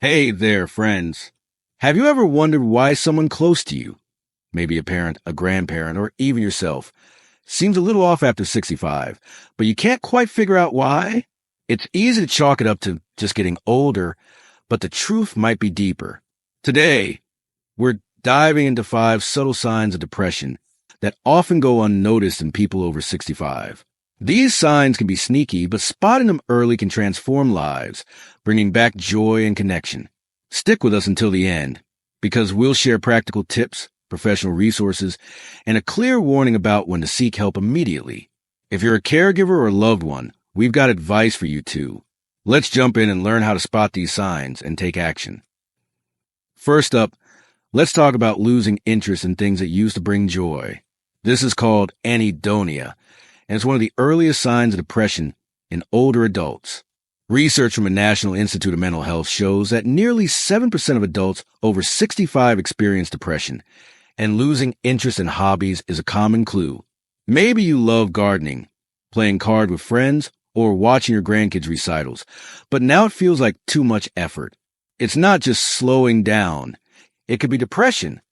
Hey there, friends. Have you ever wondered why someone close to you, maybe a parent, a grandparent, or even yourself, seems a little off after 65, but you can't quite figure out why? It's easy to chalk it up to just getting older, but the truth might be deeper. Today, we're diving into 5 subtle signs of depression that often go unnoticed in people over 65. These signs can be sneaky, but spotting them early can transform lives, bringing back joy and connection. Stick with us until the end, because we'll share practical tips, professional resources, and a clear warning about when to seek help immediately. If you're a caregiver or a loved one, we've got advice for you too. Let's jump in and learn how to spot these signs and take action. First up, let's talk about losing interest in things that used to bring joy. This is called anhedonia, and it's one of the earliest signs of depression in older adults. Research from the National Institute of Mental Health shows that nearly 7% of adults over 65 experience depression, and losing interest in hobbies is a common clue. Maybe you love gardening, playing cards with friends, or watching your grandkids' recitals, but now it feels like too much effort. It's not just slowing down. It could be depression.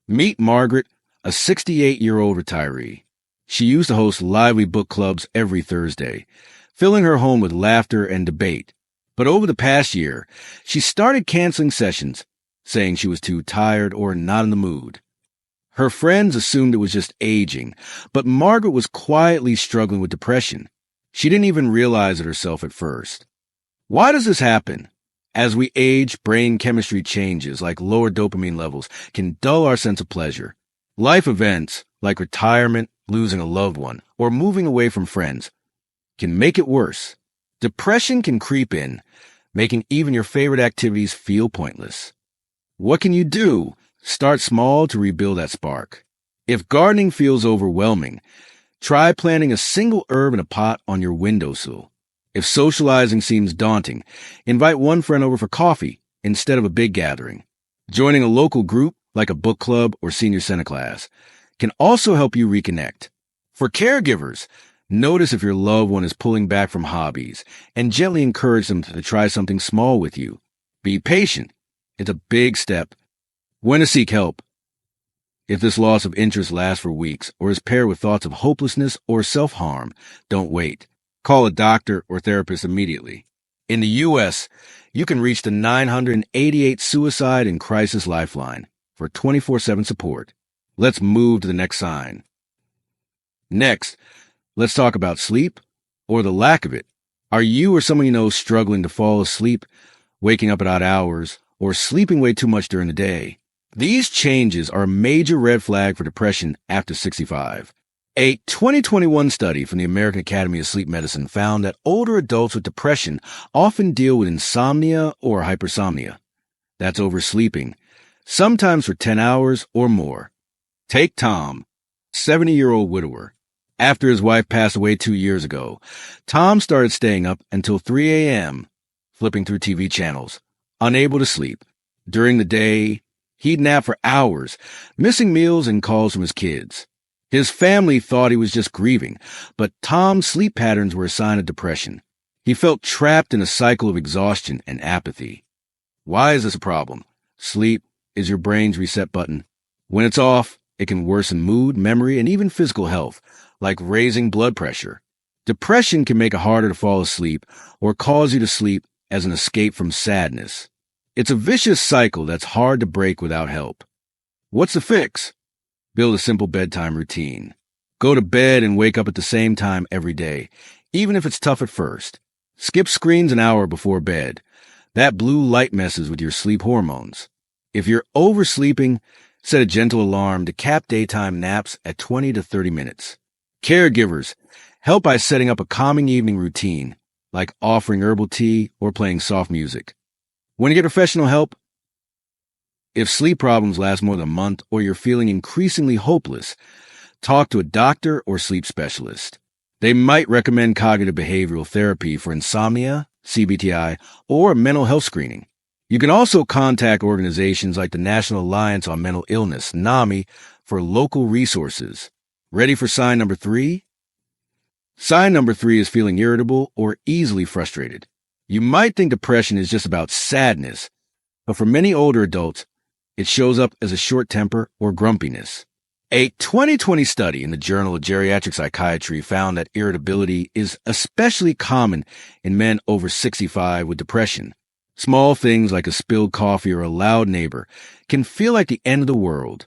Meet Margaret, a 68-year-old retiree. She used to host lively book clubs every Thursday, filling her home with laughter and debate. But over the past year, she started canceling sessions, saying she was too tired or not in the mood. Her friends assumed it was just aging, but Margaret was quietly struggling with depression. She didn't even realize it herself at first. Why does this happen? As we age, brain chemistry changes, like lower dopamine levels, can dull our sense of pleasure. Life events, like retirement, losing a loved one, or moving away from friends, can make it worse. Depression can creep in, making even your favorite activities feel pointless. What can you do? Start small to rebuild that spark. If gardening feels overwhelming, try planting a single herb in a pot on your windowsill. If socializing seems daunting, invite one friend over for coffee instead of a big gathering. Joining a local group, like a book club or senior center class, can also help you reconnect. For caregivers, notice if your loved one is pulling back from hobbies and gently encourage them to try something small with you. Be patient. It's a big step. When to seek help. If this loss of interest lasts for weeks or is paired with thoughts of hopelessness or self-harm, don't wait. Call a doctor or therapist immediately. In the U.S., you can reach the 988 Suicide and Crisis Lifeline for 24/7 support. Let's move to the next sign. Next, let's talk about sleep, or the lack of it. Are you or someone you know struggling to fall asleep, waking up at odd hours, or sleeping way too much during the day? These changes are a major red flag for depression after 65. A 2021 study from the American Academy of Sleep Medicine found that older adults with depression often deal with insomnia or hypersomnia. That's oversleeping, sometimes for 10 hours or more. Take Tom, 70-year-old widower. After his wife passed away 2 years ago, Tom started staying up until 3 a.m., flipping through TV channels, unable to sleep. During the day, he'd nap for hours, missing meals and calls from his kids. His family thought he was just grieving, but Tom's sleep patterns were a sign of depression. He felt trapped in a cycle of exhaustion and apathy. Why is this a problem? Sleep is your brain's reset button. When it's off, it can worsen mood, memory, and even physical health, like raising blood pressure. Depression can make it harder to fall asleep or cause you to sleep as an escape from sadness. It's a vicious cycle that's hard to break without help. What's the fix? Build a simple bedtime routine. Go to bed and wake up at the same time every day, even if it's tough at first. Skip screens an hour before bed. That blue light messes with your sleep hormones. If you're oversleeping, set a gentle alarm to cap daytime naps at 20 to 30 minutes. Caregivers, help by setting up a calming evening routine, like offering herbal tea or playing soft music. When you get professional help, if sleep problems last more than a month or you're feeling increasingly hopeless, talk to a doctor or sleep specialist. They might recommend cognitive behavioral therapy for insomnia, CBTI, or mental health screening. You can also contact organizations like the National Alliance on Mental Illness, NAMI, for local resources. Ready for sign number 3? Sign number 3 is feeling irritable or easily frustrated. You might think depression is just about sadness, but for many older adults, it shows up as a short temper or grumpiness. A 2020 study in the Journal of Geriatric Psychiatry found that irritability is especially common in men over 65 with depression. Small things like a spilled coffee or a loud neighbor can feel like the end of the world.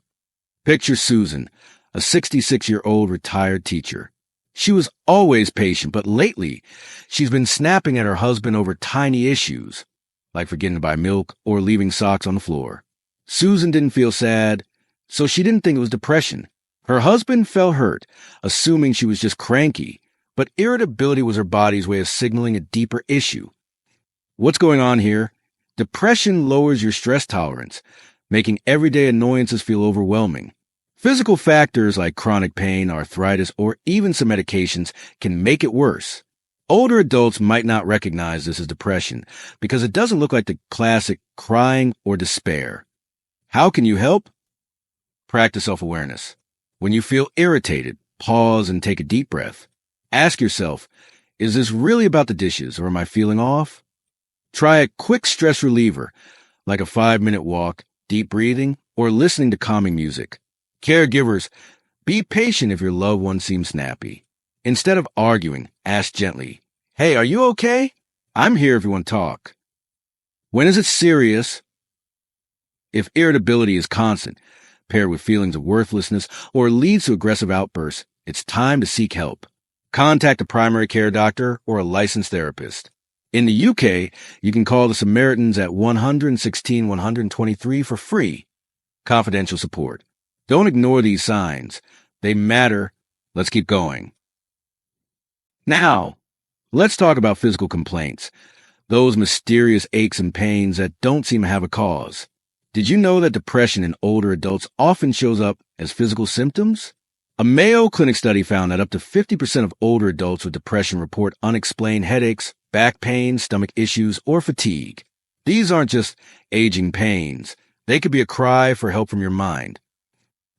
Picture Susan, a 66-year-old retired teacher. She was always patient, but lately she's been snapping at her husband over tiny issues, like forgetting to buy milk or leaving socks on the floor. Susan didn't feel sad, so she didn't think it was depression. Her husband felt hurt, assuming she was just cranky, but irritability was her body's way of signaling a deeper issue. What's going on here? Depression lowers your stress tolerance, making everyday annoyances feel overwhelming. Physical factors like chronic pain, arthritis, or even some medications can make it worse. Older adults might not recognize this as depression because it doesn't look like the classic crying or despair. How can you help? Practice self-awareness. When you feel irritated, pause and take a deep breath. Ask yourself, is this really about the dishes or am I feeling off? Try a quick stress reliever, like a 5-minute walk, deep breathing, or listening to calming music. Caregivers, be patient if your loved one seems snappy. Instead of arguing, ask gently, "Hey, are you okay? I'm here if you want to talk." When is it serious? If irritability is constant, paired with feelings of worthlessness, or leads to aggressive outbursts, it's time to seek help. Contact a primary care doctor or a licensed therapist. In the UK, you can call the Samaritans at 116 123 for free. Confidential support. Don't ignore these signs. They matter. Let's keep going. Now, let's talk about physical complaints. Those mysterious aches and pains that don't seem to have a cause. Did you know that depression in older adults often shows up as physical symptoms? A Mayo Clinic study found that up to 50% of older adults with depression report unexplained headaches, back pain, stomach issues, or fatigue. These aren't just aging pains. They could be a cry for help from your mind.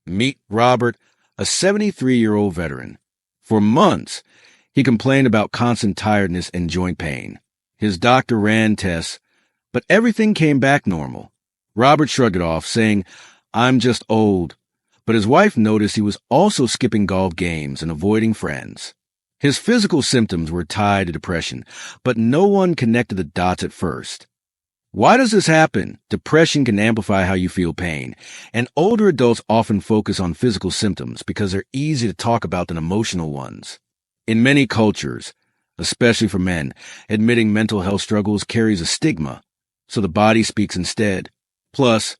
Meet Robert, a 73-year-old veteran. For months, he complained about constant tiredness and joint pain. His doctor ran tests, but everything came back normal. Robert shrugged it off, saying, "I'm just old." But his wife noticed he was also skipping golf games and avoiding friends. His physical symptoms were tied to depression, but no one connected the dots at first. Why does this happen? Depression can amplify how you feel pain, and older adults often focus on physical symptoms because they're easy to talk about than emotional ones. In many cultures, especially for men, admitting mental health struggles carries a stigma, so the body speaks instead. Plus,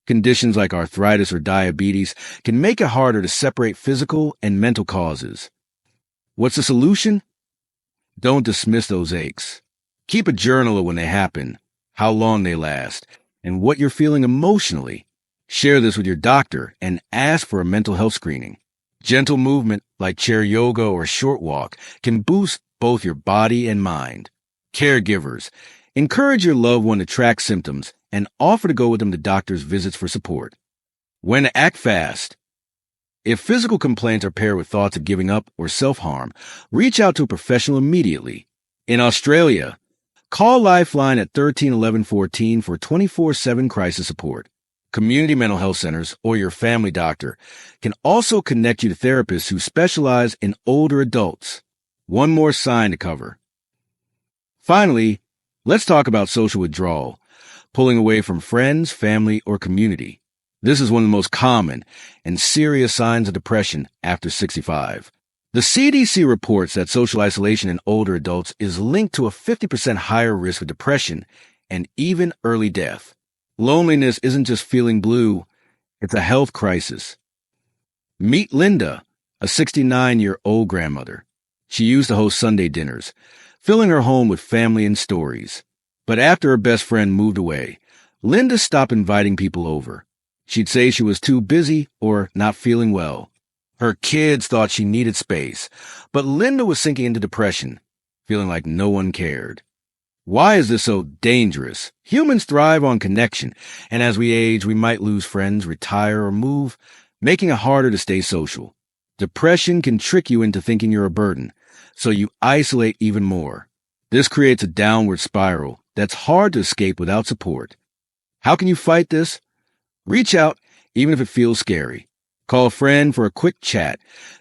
conditions like arthritis or diabetes can make it harder to separate physical and mental causes. What's the solution? Don't dismiss those aches. Keep a journal of when they happen, how long they last, and what you're feeling emotionally. Share this with your doctor and ask for a mental health screening. Gentle movement like chair yoga or short walk can boost both your body and mind. Caregivers, encourage your loved one to track symptoms and offer to go with them to doctor's visits for support. When to act fast. If physical complaints are paired with thoughts of giving up or self-harm, reach out to a professional immediately. In Australia, call Lifeline at 13 11 14 for 24/7 crisis support. Community mental health centers or your family doctor can also connect you to therapists who specialize in older adults. One more sign to cover. Finally, let's talk about social withdrawal, pulling away from friends, family, or community. This is one of the most common and serious signs of depression after 65. The CDC reports that social isolation in older adults is linked to a 50% higher risk of depression and even early death. Loneliness isn't just feeling blue, it's a health crisis. Meet Linda, a 69-year-old grandmother. She used to host Sunday dinners, filling her home with family and stories. But after her best friend moved away, Linda stopped inviting people over. She'd say she was too busy or not feeling well. Her kids thought she needed space, but Linda was sinking into depression, feeling like no one cared. Why is this so dangerous? Humans thrive on connection, and as we age, we might lose friends, retire, or move, making it harder to stay social. Depression can trick you into thinking you're a burden, so you isolate even more. This creates a downward spiral that's hard to escape without support. How can you fight this? Reach out, even if it feels scary. Call a friend for a quick chat,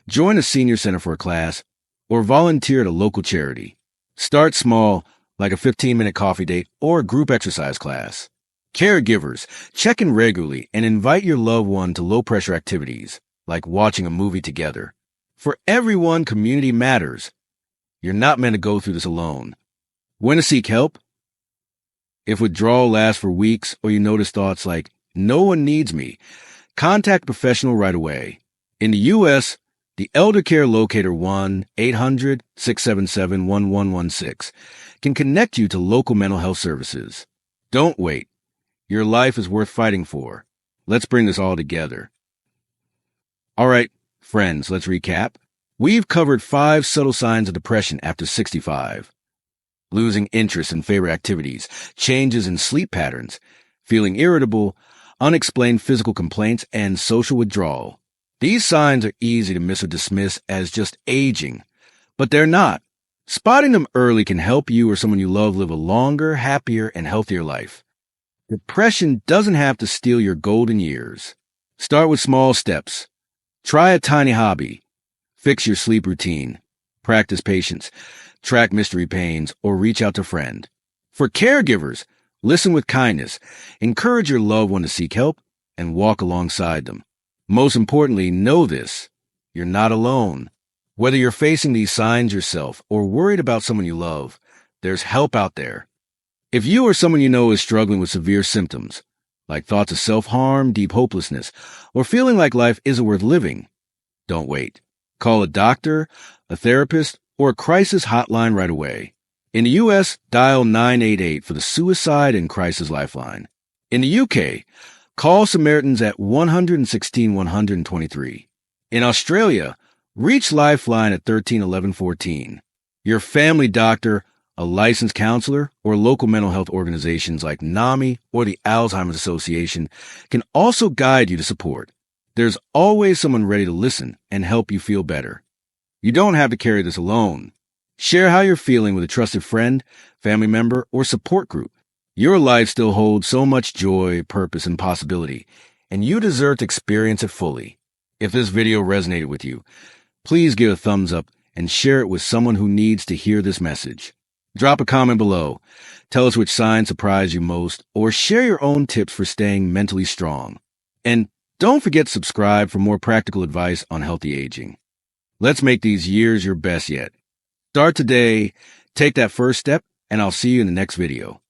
join a senior center for a class, or volunteer at a local charity. Start small, like a 15-minute coffee date or a group exercise class. Caregivers, check in regularly and invite your loved one to low-pressure activities, like watching a movie together. For everyone, community matters. You're not meant to go through this alone. When to seek help? If withdrawal lasts for weeks or you notice thoughts like, "No one needs me," contact a professional right away. In the U.S., the Elder Care Locator 1-800-677-1116 can connect you to local mental health services. Don't wait. Your life is worth fighting for. Let's bring this all together. All right, friends, let's recap. We've covered 5 subtle signs of depression after 65. Losing interest in favorite activities, changes in sleep patterns, feeling irritable, unexplained physical complaints, and social withdrawal. These signs are easy to miss or dismiss as just aging, but they're not. Spotting them early can help you or someone you love live a longer, happier, and healthier life. Depression doesn't have to steal your golden years. Start with small steps. Try a tiny hobby. Fix your sleep routine. Practice patience. Track mystery pains, or reach out to a friend. For caregivers, listen with kindness. Encourage your loved one to seek help and walk alongside them. Most importantly, know this: you're not alone. Whether you're facing these signs yourself or worried about someone you love, there's help out there. If you or someone you know is struggling with severe symptoms, like thoughts of self-harm, deep hopelessness, or feeling like life isn't worth living, don't wait. Call a doctor, a therapist, or a crisis hotline right away. In the U.S., dial 988 for the Suicide and Crisis Lifeline. In the U.K., call Samaritans at 116 123. In Australia, reach Lifeline at 13 11 14. Your family doctor, a licensed counselor, or local mental health organizations like NAMI or the Alzheimer's Association can also guide you to support. There's always someone ready to listen and help you feel better. You don't have to carry this alone. Share how you're feeling with a trusted friend, family member, or support group. Your life still holds so much joy, purpose, and possibility, and you deserve to experience it fully. If this video resonated with you, please give a thumbs up and share it with someone who needs to hear this message. Drop a comment below. Tell us which sign surprised you most, or share your own tips for staying mentally strong. And don't forget to subscribe for more practical advice on healthy aging. Let's make these years your best yet. Start today, take that first step, and I'll see you in the next video.